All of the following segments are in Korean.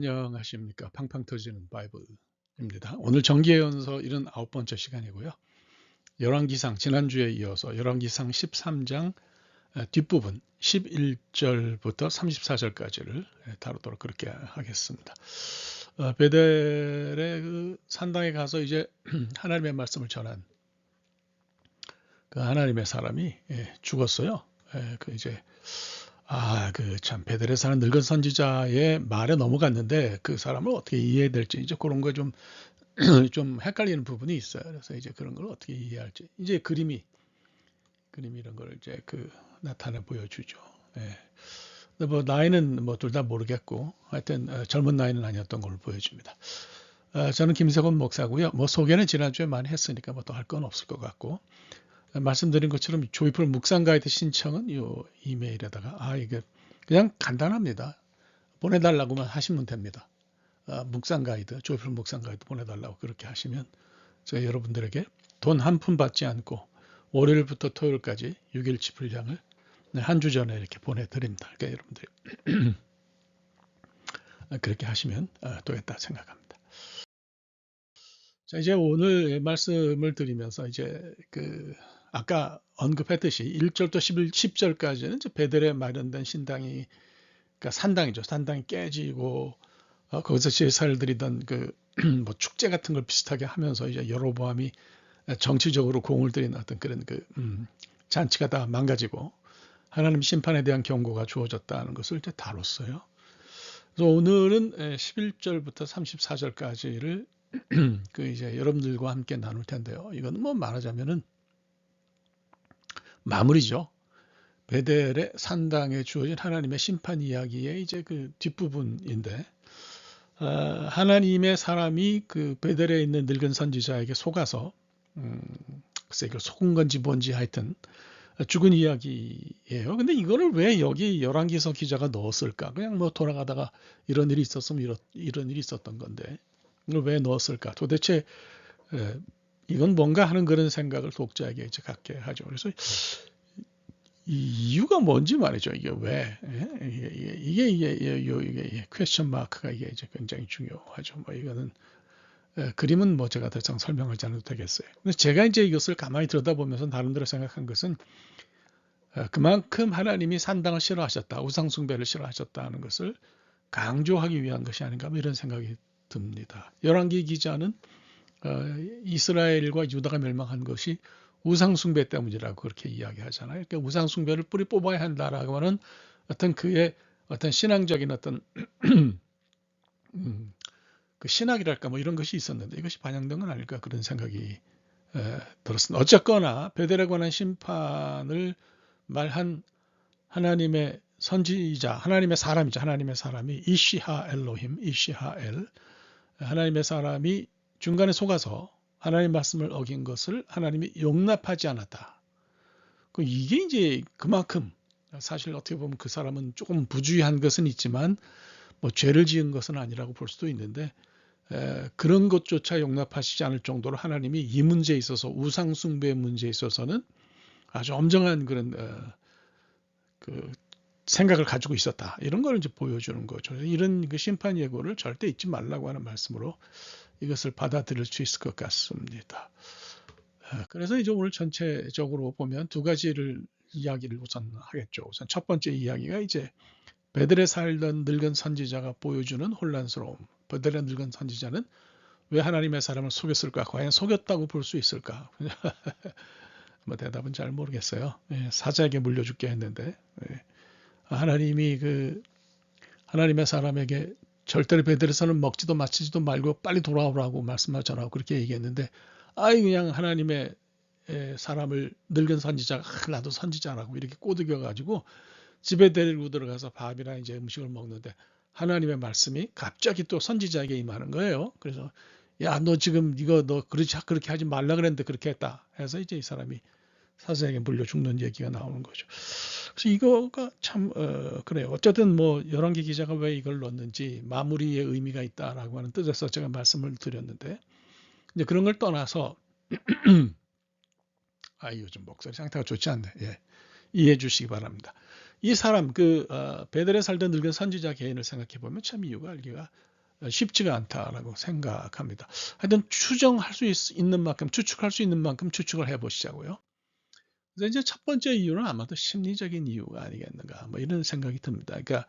안녕하십니까. 팡팡 터지는 바이블입니다. 오늘 정기예언서 79번째 시간이고요. 열왕기상 지난주에 이어서 열왕기상 13장 뒷부분 11절부터 34절까지를 다루도록 그렇게 하겠습니다. 베델의 그 산당에 가서 이제 하나님의 말씀을 전한 그 하나님의 사람이 죽었어요. 그 이제 그 참 베델에 사는 늙은 선지자의 말에 넘어갔는데 그 사람을 어떻게 이해해야 될지 이제 그런 거 좀 좀 헷갈리는 부분이 있어요. 그래서 이제 그런 걸 어떻게 이해할지 이제 그림 이런 걸 이제 나타내 보여주죠. 예. 근데 뭐 나이는 뭐 둘 다 모르겠고 하여튼 젊은 나이는 아니었던 걸 보여줍니다. 저는 김세곤 목사고요. 뭐 소개는 지난주에 많이 했으니까 뭐 또 할 건 없을 것 같고 말씀드린 것처럼 조이풀 묵상 가이드 신청은 요 이메일에다가 이게 그냥 간단합니다. 보내달라고만 하시면 됩니다. 묵상 가이드, 조이풀 묵상 가이드 보내달라고 그렇게 하시면 제가 여러분들에게 돈 한 푼 받지 않고 월요일부터 토요일까지 6일치 분량을 한 주 전에 이렇게 보내드립니다. 그러니까 여러분들이 그렇게 하시면 되겠다 생각합니다. 자, 이제 오늘 말씀을 드리면서 이제 아까 언급했듯이 1절부터 10절까지는 이제 베델에 마련된 신당이 그러니까 산당이죠. 산당이 깨지고 거기서 제사를 드리던 뭐 축제 같은 걸 비슷하게 하면서 이제 여로보암이 정치적으로 공을 들인 어떤 그런 잔치가 다 망가지고 하나님 심판에 대한 경고가 주어졌다는 것을 이제 다뤘어요. 그래서 오늘은 11절부터 34절까지를 이제 여러분들과 함께 나눌 텐데요. 이거는 뭐 말하자면은 마무리죠. 베델의 산당에 주어진 하나님의 심판 이야기의 이제 그 뒷부분인데 하나님의 사람이 그 베델에 있는 늙은 선지자에게 속아서 글쎄 이걸 속은 건지 뭔지 하여튼 죽은 이야기예요. 근데 이거를 왜 여기 열왕기서 기자가 넣었을까? 그냥 뭐 돌아가다가 이런 일이 있었으면 이런 일이 있었던 건데 이걸 왜 넣었을까? 도대체 이건 뭔가 하는 그런 생각을 독자에게 이제 갖게 하죠. 그래서 이 이유가 뭔지 말이죠. 이게 왜 이게 퀘스천 마크가 이게 이제 굉장히 중요하죠. 뭐 이거는 그림은 뭐 제가 더 이상 설명하지 않아도 되겠어요. 근데 제가 이제 이것을 가만히 들여다보면서 나름대로 생각한 것은 그만큼 하나님이 산당을 싫어하셨다, 우상숭배를 싫어하셨다는 것을 강조하기 위한 것이 아닌가 뭐 이런 생각이 듭니다. 열왕기 기자는 이스라엘과 유다가 멸망한 것이 우상숭배 때문이라고 그렇게 이야기하잖아요. 그러니까 우상숭배를 뿌리 뽑아야 한다라고 하는 어떤 그의 어떤 신앙적인 어떤 그 신학이랄까 뭐 이런 것이 있었는데 이것이 반영된 건 아닐까 그런 생각이 들었습니다. 어쨌거나 베델에 관한 심판을 말한 하나님의 선지자, 하나님의 사람이죠. 하나님의 사람이 이시하 엘로힘, 이시하엘, 하나님의 사람이 중간에 속아서 하나님 말씀을 어긴 것을 하나님이 용납하지 않았다. 이게 이제 그만큼 사실 어떻게 보면 그 사람은 조금 부주의한 것은 있지만 뭐 죄를 지은 것은 아니라고 볼 수도 있는데 그런 것조차 용납하시지 않을 정도로 하나님이 이 문제에 있어서 우상 숭배의 문제에 있어서는 아주 엄정한 그런 그 생각을 가지고 있었다. 이런 걸 이제 보여주는 거죠. 이런 그 심판 예고를 절대 잊지 말라고 하는 말씀으로 이것을 받아들일 수 있을 것 같습니다. 그래서 이제 오늘 전체적으로 보면 두 가지를 이야기를 우선 하겠죠. 우선 첫 번째 이야기가 이제 베델에 살던 늙은 선지자가 보여주는 혼란스러움. 베델의 늙은 선지자는 왜 하나님의 사람을 속였을까? 과연 속였다고 볼 수 있을까? 뭐 대답은 잘 모르겠어요. 사자에게 물려죽게 했는데 하나님이 하나님의 사람에게 절대로 베델에서는 먹지도 마시지도 말고 빨리 돌아오라고 말씀하잖아요. 그렇게 얘기했는데 그냥 하나님의 사람을 늙은 선지자가 나도 선지자라고 이렇게 꼬드겨 가지고 집에 데리고 들어가서 밥이나 이제 음식을 먹는데 하나님의 말씀이 갑자기 또 선지자에게 임하는 거예요. 그래서 야, 너 지금 이거 너 그렇게 하지 말라 그랬는데 그렇게 했다. 해서 이제 이 사람이 사자에게 물려 죽는 얘기가 나오는 거죠. 그래서 이거가 참 그래요. 어쨌든 뭐 열왕기 기자가 왜 이걸 넣었는지 마무리의 의미가 있다라고 하는 뜻에서 제가 말씀을 드렸는데 이제 그런 걸 떠나서 요즘 목소리 상태가 좋지 않네. 예. 이해해 주시기 바랍니다. 이 사람 베델에 살던 늙은 선지자 개인을 생각해 보면 참 이유가 알기가 쉽지가 않다라고 생각합니다. 하여튼 추정할 수 있는 만큼, 추측할 수 있는 만큼 추측을 해보시자고요. 그래서 이제 첫 번째 이유는 아마도 심리적인 이유가 아니겠는가, 뭐 이런 생각이 듭니다. 그러니까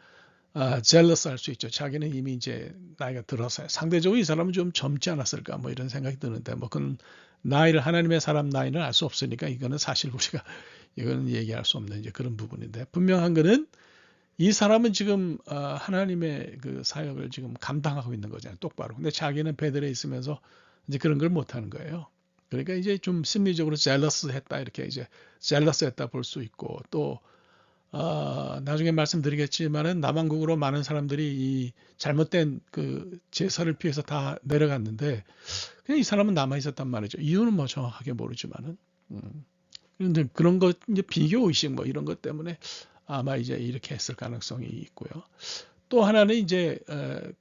jealous 할 수 있죠. 자기는 이미 이제 나이가 들어서 상대적으로 이 사람은 좀 젊지 않았을까, 뭐 이런 생각이 드는데, 뭐 그건 나이를, 하나님의 사람 나이는 알 수 없으니까 이거는 사실 우리가 이거는 얘기할 수 없는 이제 그런 부분인데, 분명한 거는 이 사람은 지금 하나님의 그 사역을 지금 감당하고 있는 거잖아요, 똑바로. 근데 자기는 베델에 있으면서 이제 그런 걸 못 하는 거예요. 그러니까 이제 좀 심리적으로 젤러스했다, 이렇게 이제 젤러스했다 볼 수 있고, 또 나중에 말씀드리겠지만은 남왕국으로 많은 사람들이 이 잘못된 그 제사를 피해서 다 내려갔는데 그냥 이 사람은 남아 있었단 말이죠. 이유는 뭐 정확하게 모르지만은. 그런데 그런 것 이제 비교 의식 뭐 이런 것 때문에 아마 이제 이렇게 했을 가능성이 있고요. 또 하나는 이제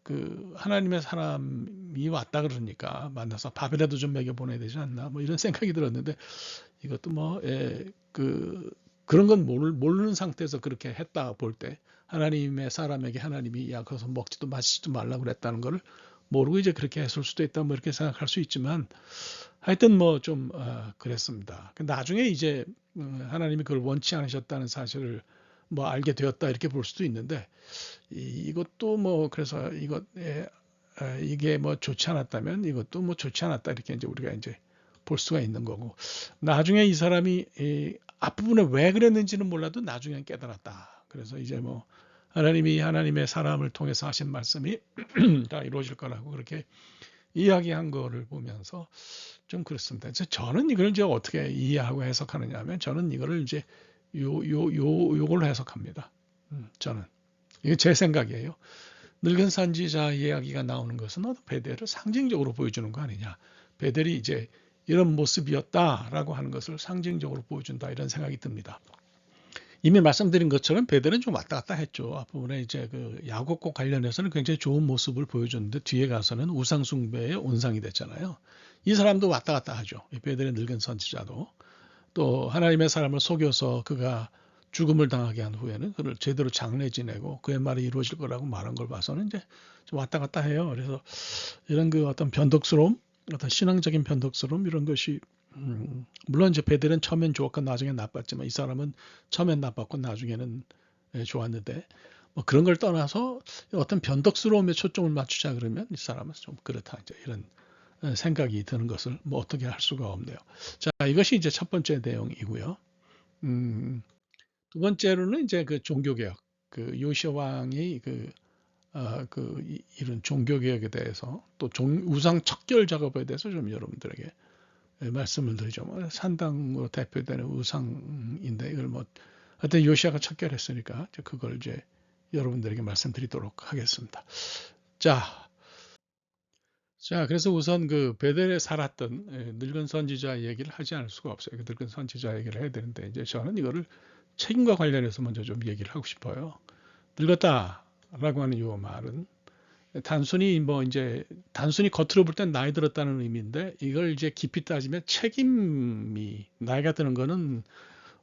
그 하나님의 사람이 왔다 그러니까 만나서 밥이라도 좀 먹여 보내야 되지 않나, 뭐 이런 생각이 들었는데, 이것도 뭐 그런 건 모르는 상태에서 그렇게 했다 볼 때, 하나님의 사람에게 하나님이 야 거기서 먹지도 마시지도 말라고 그랬다는 거를 모르고 이제 그렇게 했을 수도 있다, 뭐 이렇게 생각할 수 있지만, 하여튼 뭐 좀 그랬습니다. 나중에 이제 하나님이 그걸 원치 않으셨다는 사실을 뭐 알게 되었다, 이렇게 볼 수도 있는데, 이것도 뭐 그래서 이게 뭐 좋지 않았다면 이것도 뭐 좋지 않았다, 이렇게 이제 우리가 이제 볼 수가 있는 거고, 나중에 이 사람이 앞부분에 왜 그랬는지는 몰라도 나중에 깨달았다. 그래서 이제 뭐 하나님이 하나님의 사람을 통해서 하신 말씀이 다 이루어질 거라고 그렇게 이야기한 거를 보면서 좀 그렇습니다. 그래서 저는 이걸 이제 어떻게 이해하고 해석하느냐 하면, 저는 이거를 이제 요걸로 해석합니다. 저는 이게 제 생각이에요. 늙은 선지자 이야기가 나오는 것은 베델을 상징적으로 보여주는 거 아니냐. 베델이 이제 이런 모습이었다라고 하는 것을 상징적으로 보여준다, 이런 생각이 듭니다. 이미 말씀드린 것처럼 베델은 좀 왔다 갔다 했죠. 앞부분에 이제 그 야곱과 관련해서는 굉장히 좋은 모습을 보여줬는데 뒤에 가서는 우상 숭배의 온상이 됐잖아요. 이 사람도 왔다 갔다 하죠. 이 베델의 늙은 선지자도. 또 하나님의 사람을 속여서 그가 죽음을 당하게 한 후에는 그를 제대로 장례 지내고 그의 말이 이루어질 거라고 말한 걸 봐서는 이제 좀 왔다 갔다 해요. 그래서 이런 그 어떤 변덕스러움, 어떤 신앙적인 변덕스러움, 이런 것이 물론 이제 베델은 처음엔 좋았고 나중엔 나빴지만, 이 사람은 처음엔 나빴고 나중에는 좋았는데, 뭐 그런 걸 떠나서 어떤 변덕스러움에 초점을 맞추자 그러면 이 사람은 좀 그렇다, 이제 이런 생각이 드는 것을 뭐 어떻게 할 수가 없네요. 자, 이것이 이제 첫 번째 내용이고요. 두 번째로는 이제 그 종교개혁, 그 요시아 왕이 이런 종교개혁에 대해서, 또 우상 척결 작업에 대해서 좀 여러분들에게 말씀을 드리죠. 뭐 산당으로 대표되는 우상인데, 이걸 뭐 하여튼 요시아가 척결했으니까 그걸 이제 여러분들에게 말씀드리도록 하겠습니다. 자, 그래서 우선 그 베델에 살았던 늙은 선지자 얘기를 하지 않을 수가 없어요. 그 늙은 선지자 얘기를 해야 되는데, 이제 저는 이거를 책임과 관련해서 먼저 좀 얘기를 하고 싶어요. 늙었다라고 하는 이 말은 단순히 뭐 이제 단순히 겉으로 볼 땐 나이 들었다는 의미인데, 이걸 이제 깊이 따지면 책임이, 나이가 드는 거는,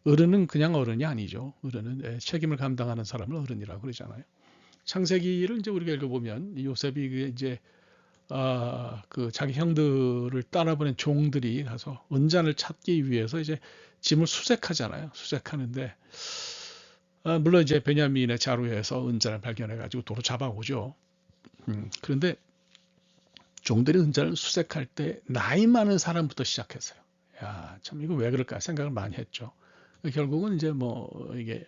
어른은 그냥 어른이 아니죠. 어른은 책임을 감당하는 사람을 어른이라고 그러잖아요. 창세기를 이제 우리가 읽어보면 요셉이 이제 그 자기 형들을 따라보낸 종들이 가서 은잔을 찾기 위해서 이제 짐을 수색하잖아요. 수색하는데 물론 이제 베냐민의 자루에서 은잔을 발견해가지고 도로 잡아오죠. 그런데 종들이 은잔을 수색할 때 나이 많은 사람부터 시작했어요. 야, 참 이거 왜 그럴까 생각을 많이 했죠. 결국은 이제 뭐 이게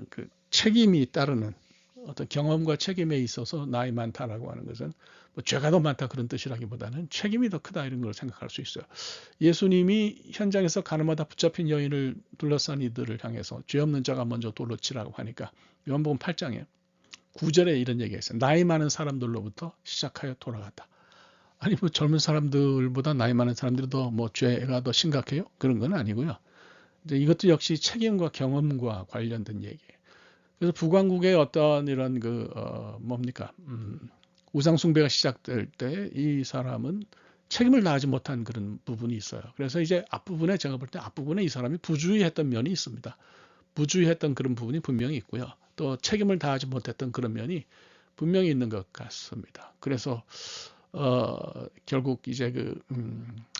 그 책임이 따르는 어떤 경험과 책임에 있어서 나이 많다라고 하는 것은 뭐 죄가 더 많다 그런 뜻이라기보다는 책임이 더 크다, 이런 걸 생각할 수 있어요. 예수님이 현장에서 가늠하다 붙잡힌 여인을 둘러싼 이들을 향해서 죄 없는 자가 먼저 돌로 치라고 하니까 요한복음 8장에 9절에 이런 얘기가 있어요. 나이 많은 사람들로부터 시작하여 돌아갔다. 아니 뭐 젊은 사람들보다 나이 많은 사람들이 더 뭐 죄가 더 심각해요? 그런 건 아니고요. 이제 이것도 역시 책임과 경험과 관련된 얘기예요. 그래서 북왕국의 어떤 이런 뭡니까 우상 숭배가 시작될 때 이 사람은 책임을 다하지 못한 그런 부분이 있어요. 그래서 이제 앞부분에, 제가 볼 때 앞부분에 이 사람이 부주의했던 면이 있습니다. 부주의했던 그런 부분이 분명히 있고요. 또 책임을 다하지 못했던 그런 면이 분명히 있는 것 같습니다. 그래서 결국 이제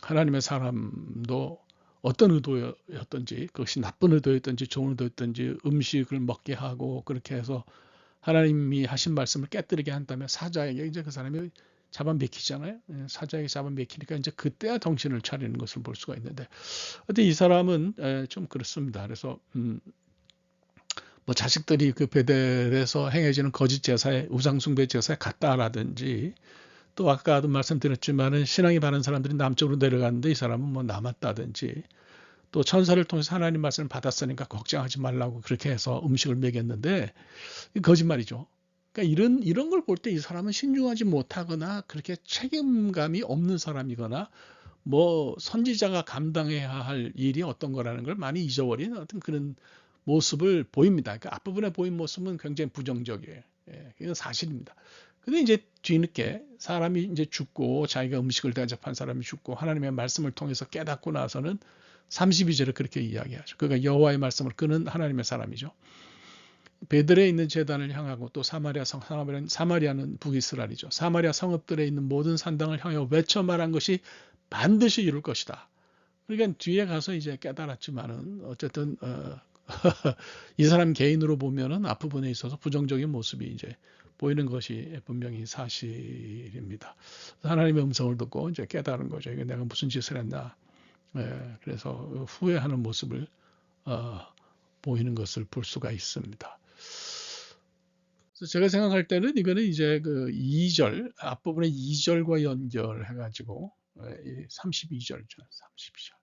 하나님의 사람도 어떤 의도였던지, 그것이 나쁜 의도였던지 좋은 의도였던지 음식을 먹게 하고 그렇게 해서 하나님이 하신 말씀을 깨뜨리게 한다면 사자에게 이제 그 사람이 잡아먹히잖아요. 사자에게 잡아먹히니까 이제 그때야 정신을 차리는 것을 볼 수가 있는데, 어때 이 사람은 좀 그렇습니다. 그래서 뭐 자식들이 그 베델에서 행해지는 거짓 제사에, 우상숭배 제사에 갔다라든지, 또 아까도 말씀드렸지만은 신앙이 바른 사람들이 남쪽으로 내려갔는데 이 사람은 뭐 남았다든지, 또 천사를 통해서 하나님 말씀을 받았으니까 걱정하지 말라고 그렇게 해서 음식을 먹였는데 거짓말이죠. 그러니까 이런 걸 볼 때 이 사람은 신중하지 못하거나 그렇게 책임감이 없는 사람이거나 뭐 선지자가 감당해야 할 일이 어떤 거라는 걸 많이 잊어버린 어떤 그런 모습을 보입니다. 그러니까 앞부분에 보인 모습은 굉장히 부정적이에요. 예, 이건 사실입니다. 근데 이제 뒤늦게 사람이 이제 죽고 자기가 음식을 대접한 사람이 죽고 하나님의 말씀을 통해서 깨닫고 나서는 32절에 그렇게 이야기하죠. 그가 여호와의 말씀을 끄는 하나님의 사람이죠. 베들에 있는 제단을 향하고 또 사마리아는 북이스라엘이죠. 사마리아 성읍들에 있는 모든 산당을 향해 외쳐 말한 것이 반드시 이룰 것이다. 그러니까 뒤에 가서 이제 깨달았지만은 어쨌든 이 사람 개인으로 보면은 앞부분에 있어서 부정적인 모습이 이제 보이는 것이 분명히 사실입니다. 하나님의 음성을 듣고 이제 깨달은 거죠. 이게 내가 무슨 짓을 했나. 그래서 후회하는 모습을 보이는 것을 볼 수가 있습니다. 그래서 제가 생각할 때는 이거는 이제 그 2절 앞부분에 2절과 연결해가지고 32절죠. 32절.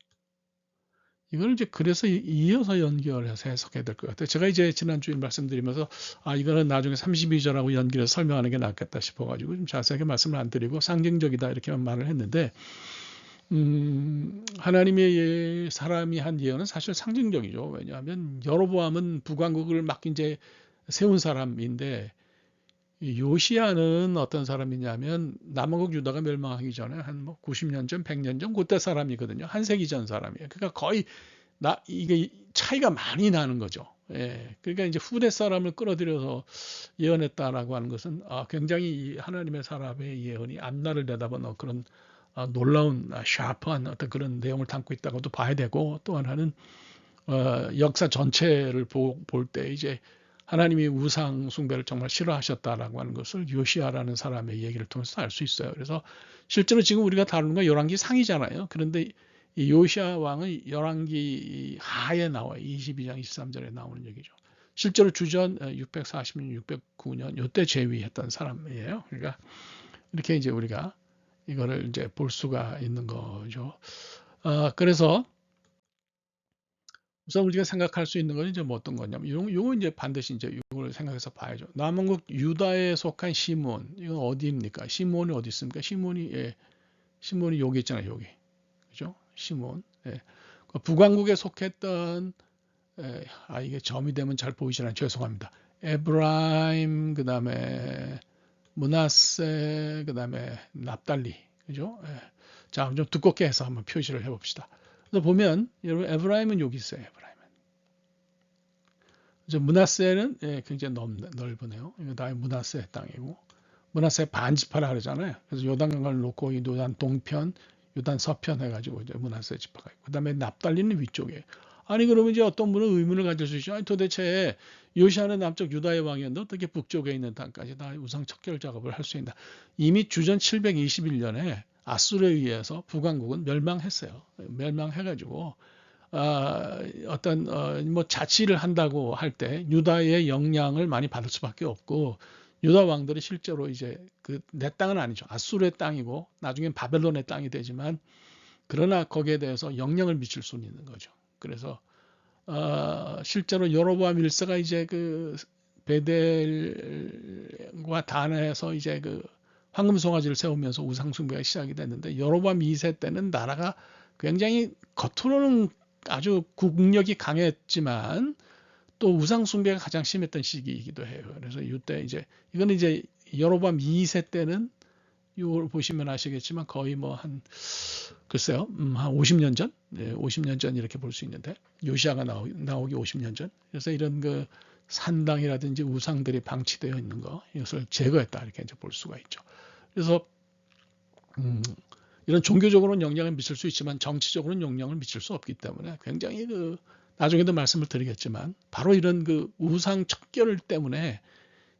이걸 이제 그래서 이어서 연결해서 해석해야 될 것 같아요. 제가 이제 지난주에 말씀드리면서 이거는 나중에 32절하고 연결해서 설명하는 게 낫겠다 싶어가지고 좀 자세하게 말씀을 안 드리고 상징적이다 이렇게만 말을 했는데 하나님의 사람이 한 예언은 사실 상징적이죠. 왜냐하면 여로보암은 북왕국을 막 이제 세운 사람인데 요시야는 어떤 사람이냐면 남왕국 유다가 멸망하기 전에 한 뭐 90년 전, 100년 전 그때 사람이거든요. 한 세기 전 사람이에요. 그러니까 거의 이게 차이가 많이 나는 거죠. 예. 그러니까 이제 후대 사람을 끌어들여서 예언했다라고 하는 것은 굉장히 하나님의 사람의 예언이 앞날을 내다보는 그런 놀라운 샤프한 어떤 그런 내용을 담고 있다고도 봐야 되고, 또 하나는 역사 전체를 볼 때 이제 하나님이 우상 숭배를 정말 싫어하셨다라고 하는 것을 요시아라는 사람의 얘기를 통해서 알 수 있어요. 그래서 실제로 지금 우리가 다루는 건 열왕기 상이잖아요. 그런데 이 요시아 왕의 열왕기 하에 나와요. 22장 23절에 나오는 얘기죠. 실제로 주전 640년, 609년 이때 재위했던 사람이에요. 그러니까 이렇게 이제 우리가 이거를 이제 볼 수가 있는 거죠. 그래서 우선 우리가 생각할 수 있는 건 이제 뭐 어떤 거냐면 요거 이제 반드시 이제 이걸 생각해서 봐야죠. 남왕국 유다에 속한 시몬, 이건 어디입니까? 시몬이 어디 있습니까? 시몬이 여기 있잖아요, 여기. 그죠? 시몬. 예. 북왕국에 속했던 이게 점이 되면 잘 보이지 않아요. 죄송합니다. 에브라임, 그다음에 므낫세, 그다음에 납달리. 그죠? 예. 자, 좀 두껍게 해서 한번 표시를 해 봅시다. 그래서 보면 여러분 에브라임은 여기 있어요. 에브라임은. 이제 므낫세는 굉장히 넓으네요. 이거 다 므낫세 땅이고, 므낫세 반지파라 그러잖아요. 그래서 요단강을 놓고 이 요단 동편, 요단 서편 해가지고 이제 므낫세 지파가 있고, 그다음에 납달리는 위쪽에. 아니 그러면 이제 어떤 분은 의문을 가질 수 있죠. 아니 도대체 요시아는 남쪽 유다의 왕이었는데 어떻게 북쪽에 있는 땅까지 다 우상 척결 작업을 할 수 있나? 이미 주전 721년에 아수르에 의해서 북왕국은 멸망했어요. 멸망해가지고 어떤 뭐 자치를 한다고 할 때 유다의 영향을 많이 받을 수밖에 없고, 유다 왕들이 실제로 이제 내 땅은 아니죠. 아수르의 땅이고 나중엔 바벨론의 땅이 되지만, 그러나 거기에 대해서 영향을 미칠 수는 있는 거죠. 그래서 실제로 여로보암 1세가 이제 그 베델과 단에서 이제 그 황금 송아지를 세우면서 우상 숭배가 시작이 됐는데, 여로보암 2세 때는 나라가 굉장히 겉으로는 아주 국력이 강했지만 또 우상 숭배가 가장 심했던 시기이기도 해요. 그래서 이때 이제 이거는 이제 여로보암 2세 때는 이걸 보시면 아시겠지만 거의 뭐 글쎄요, 한 50년 전, 50년 전 이렇게 볼 수 있는데, 요시아가 나오기 50년 전. 그래서 이런 그 산당이라든지 우상들이 방치되어 있는 거, 이것을 제거했다 이렇게 이제 볼 수가 있죠. 그래서 이런 종교적으로는 영향을 미칠 수 있지만 정치적으로는 영향을 미칠 수 없기 때문에 굉장히 나중에도 말씀을 드리겠지만 바로 이런 우상 척결 때문에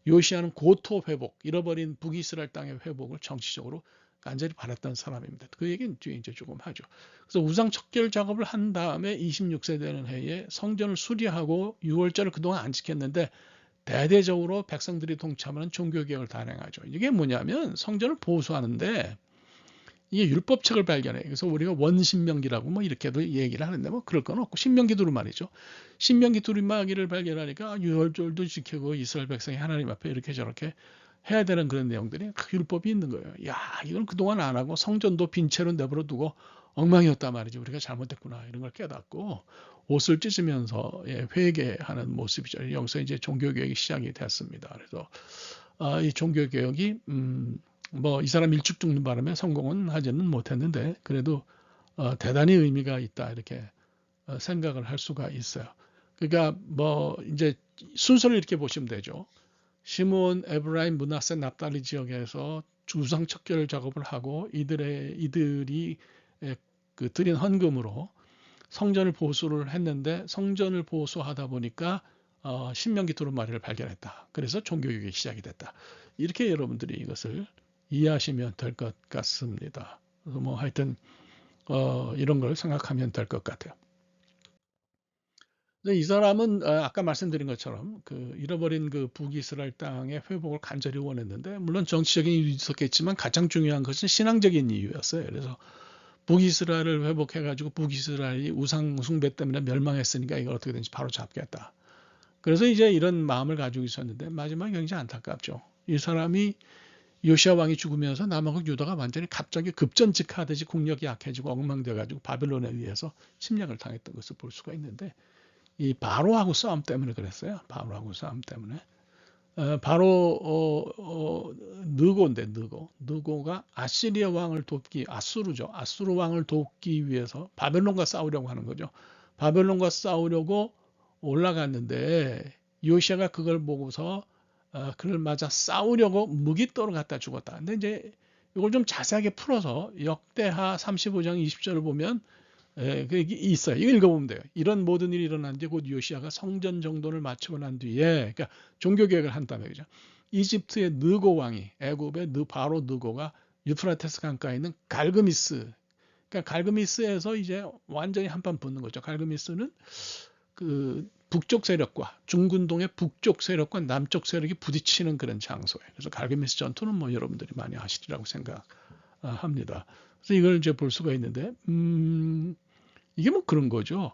요시아는 고토 회복, 잃어버린 북이스라엘 땅의 회복을 정치적으로 간절히 바랐던 사람입니다. 그 얘기는 뒤에 이제 조금 하죠. 그래서 우상 척결 작업을 한 다음에 26세 되는 해에 성전을 수리하고 유월절을 그동안 안 지켰는데 대대적으로 백성들이 동참하는 종교개혁을 단행하죠. 이게 뭐냐면 성전을 보수하는데 이게 율법책을 발견해. 그래서 우리가 원신명기라고 뭐 이렇게도 얘기를 하는데 뭐 그럴 건 없고 신명기 두루마리죠. 신명기 두루마기를 발견하니까 유월절도 지키고 이스라엘 백성이 하나님 앞에 이렇게 저렇게 해야 되는 그런 내용들이 율법이 있는 거예요. 야, 이건 그동안 안 하고 성전도 빈 채로 내버려 두고 엉망이었단 말이지. 우리가 잘못했구나 이런 걸 깨닫고 옷을 찢으면서 회개하는 모습이죠. 여기서 이제 종교개혁이 시작이 됐습니다. 그래서 이 종교개혁이 뭐 이 사람 일찍 죽는 바람에 성공은 하지는 못했는데 그래도 대단히 의미가 있다 이렇게 생각을 할 수가 있어요. 그러니까 뭐 이제 순서를 이렇게 보시면 되죠. 시므온, 에브라임, 므낫세, 납달리 지역에서 주상 척결 작업을 하고 이들이 드린 헌금으로 성전을 보수를 했는데 성전을 보수하다 보니까 신명기 두루마리를 발견했다. 그래서 종교개혁이 시작이 됐다. 이렇게 여러분들이 이것을 이해하시면 될 것 같습니다. 그래서 뭐 하여튼 이런 걸 생각하면 될 것 같아요. 이 사람은 아까 말씀드린 것처럼 잃어버린 북이스라엘 땅의 회복을 간절히 원했는데 물론 정치적인 이유도 있었겠지만 가장 중요한 것은 신앙적인 이유였어요. 그래서 북이스라엘을 회복해가지고 북이스라엘이 우상 숭배 때문에 멸망했으니까 이걸 어떻게든지 바로 잡겠다. 그래서 이제 이런 마음을 가지고 있었는데 마지막에 굉장히 안타깝죠. 이 사람이 요시아 왕이 죽으면서 남왕국 유다가 완전히 갑자기 급전직하듯이 국력이 약해지고 엉망돼가지고 바벨론에 의해서 침략을 당했던 것을 볼 수가 있는데 이 바로하고 싸움 때문에 그랬어요. 바로하고 싸움 때문에. 바로 느고인데 느고가 아시리아 왕을 아수르죠. 아수르 왕을 돕기 위해서 바벨론과 싸우려고 하는 거죠. 바벨론과 싸우려고 올라갔는데 요시아가 그걸 보고서 그를 맞아 싸우려고 무기떠로 갖다 죽었다. 근데 이제 이걸 좀 자세하게 풀어서 역대하 35장 20절을 보면 그게 있어요. 이거 읽어보면 돼요. 이런 모든 일이 일어난 뒤 곧 요시아가 성전 정돈을 마치고 난 뒤에 그러니까 종교개혁을 한 다음에 그죠. 이집트의 느고 왕이 애굽의 바로 느고가 유프라테스 강가에 있는 갈그미스 그러니까 갈그미스에서 이제 완전히 한판 붙는 거죠. 갈그미스는 북쪽 세력과 중군동의 북쪽 세력과 남쪽 세력이 부딪히는 그런 장소예요. 그래서 갈그미스 전투는 뭐 여러분들이 많이 아시리라고 생각합니다. 그래서 이걸 이제 볼 수가 있는데 이게 뭐 그런 거죠.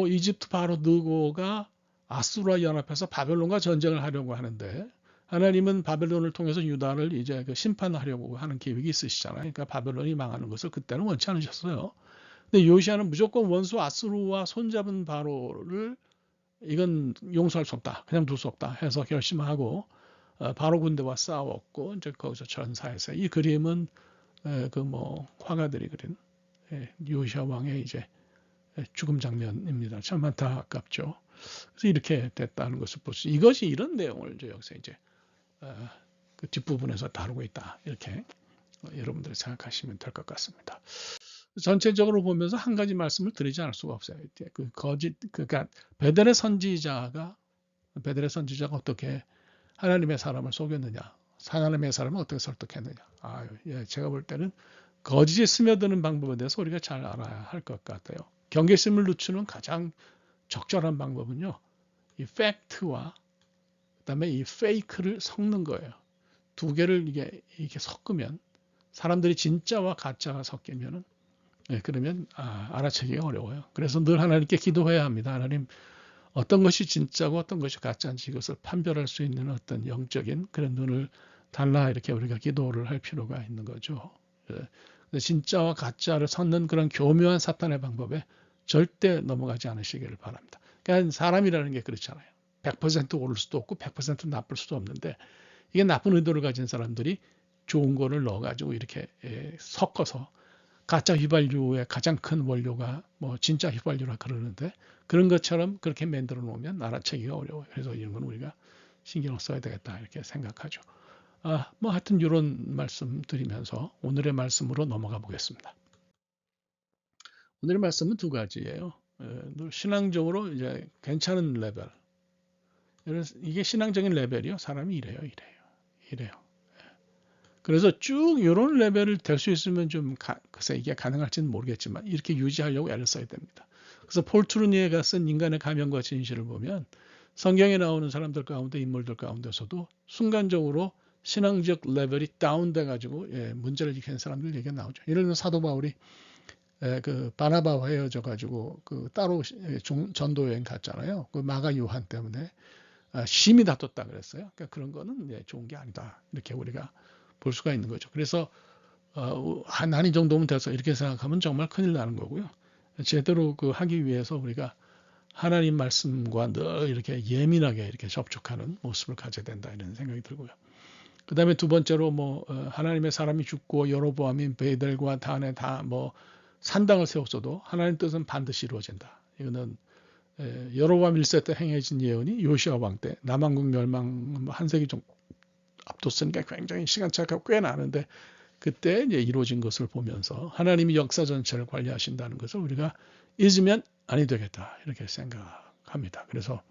이집트 바로 느고가 아수르와 연합해서 바벨론과 전쟁을 하려고 하는데 하나님은 바벨론을 통해서 유다를 이제 심판하려고 하는 계획이 있으시잖아요. 그러니까 바벨론이 망하는 것을 그때는 원치 않으셨어요. 근데 요시아는 무조건 원수 아수르와 손잡은 바로를 이건 용서할 수 없다. 그냥 둘 수 없다 해서 결심하고 바로 군대와 싸웠고 이제 거기서 전사해서 이 그림은 화가들이 그린 요시아 왕의 이제 죽음 장면입니다. 참 안타깝죠. 그래서 이렇게 됐다는 것을 볼 수. 이것이 이런 내용을 이제 여기서 이제 그 뒷부분에서 다루고 있다. 이렇게 여러분들이 생각하시면 될 것 같습니다. 전체적으로 보면서 한 가지 말씀을 드리지 않을 수가 없어요. 그러니까 베델의 선지자가 어떻게 하나님의 사람을 속였느냐, 하나님의 사람을 어떻게 설득했느냐. 제가 볼 때는 거짓이 스며드는 방법에 대해서 우리가 잘 알아야 할 것 같아요. 경계심을 늦추는 가장 적절한 방법은요, 이 팩트와 그다음에 이 페이크를 섞는 거예요. 두 개를 이게 섞으면 사람들이 진짜와 가짜가 섞이면은 그러면 알아채기가 어려워요. 그래서 늘 하나님께 기도해야 합니다. 하나님 어떤 것이 진짜고 어떤 것이 가짜인지 이것을 판별할 수 있는 어떤 영적인 그런 눈을 달라 이렇게 우리가 기도를 할 필요가 있는 거죠. 진짜와 가짜를 섞는 그런 교묘한 사탄의 방법에 절대 넘어가지 않으시기를 바랍니다. 그러니까 사람이라는 게 그렇잖아요. 100% 옳을 수도 없고 100% 나쁠 수도 없는데 이게 나쁜 의도를 가진 사람들이 좋은 거를 넣어가지고 이렇게 섞어서 가짜 휘발유의 가장 큰 원료가 뭐 진짜 휘발유라 그러는데 그런 것처럼 그렇게 만들어 놓으면 알아채기가 어려워요. 그래서 이런 건 우리가 신경을 써야 되겠다 이렇게 생각하죠. 뭐 하여튼 이런 말씀 드리면서 오늘의 말씀으로 넘어가 보겠습니다. 오늘의 말씀은 두 가지예요. 신앙적으로 이제 괜찮은 레벨. 이게 신앙적인 레벨이요. 사람이 이래요. 그래서 쭉 이런 레벨을 될 수 있으면 좀 글쎄 이게 가능할지는 모르겠지만 이렇게 유지하려고 애를 써야 됩니다. 그래서 폴 트루니에가 쓴 인간의 가면과 진실을 보면 성경에 나오는 사람들 가운데 인물들 가운데서도 순간적으로 신앙적 레벨이 다운돼 가지고 문제를 일으키는 사람들 얘기가 나오죠. 예를 들면 사도 바울이 그 바나바와 헤어져 가지고 그 따로 전도 여행 갔잖아요. 그 마가 요한 때문에 심히 다퉜다 그랬어요. 그러니까 그런 거는 좋은 게 아니다. 이렇게 우리가 볼 수가 있는 거죠. 그래서 난 이 정도면 돼서 이렇게 생각하면 정말 큰일 나는 거고요. 제대로 그 하기 위해서 우리가 하나님 말씀과 늘 이렇게 예민하게 이렇게 접촉하는 모습을 가져야 된다 이런 생각이 들고요. 그 다음에 두 번째로 하나님의 사람이 죽고 여로보암이 베델과 단에 다 산당을 세웠어도 하나님 뜻은 반드시 이루어진다. 이거는 여로보암 1세 때 행해진 예언이 요시아 왕 때 남왕국 멸망 한 세기 정도 앞뒀으니까 굉장히 시간차가 꽤 나는데 그때 이제 이루어진 것을 보면서 하나님이 역사 전체를 관리하신다는 것을 우리가 잊으면 아니 되겠다 이렇게 생각합니다. 그래서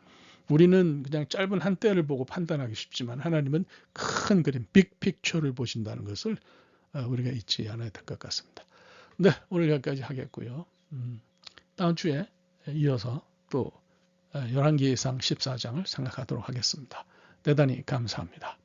우리는 그냥 짧은 한때를 보고 판단하기 쉽지만 하나님은 큰 그림, 빅픽처를 보신다는 것을 우리가 잊지 않아야 될 것 같습니다. 네, 오늘 여기까지 하겠고요. 다음 주에 이어서 또 열왕기상 14장을 생각하도록 하겠습니다. 대단히 감사합니다.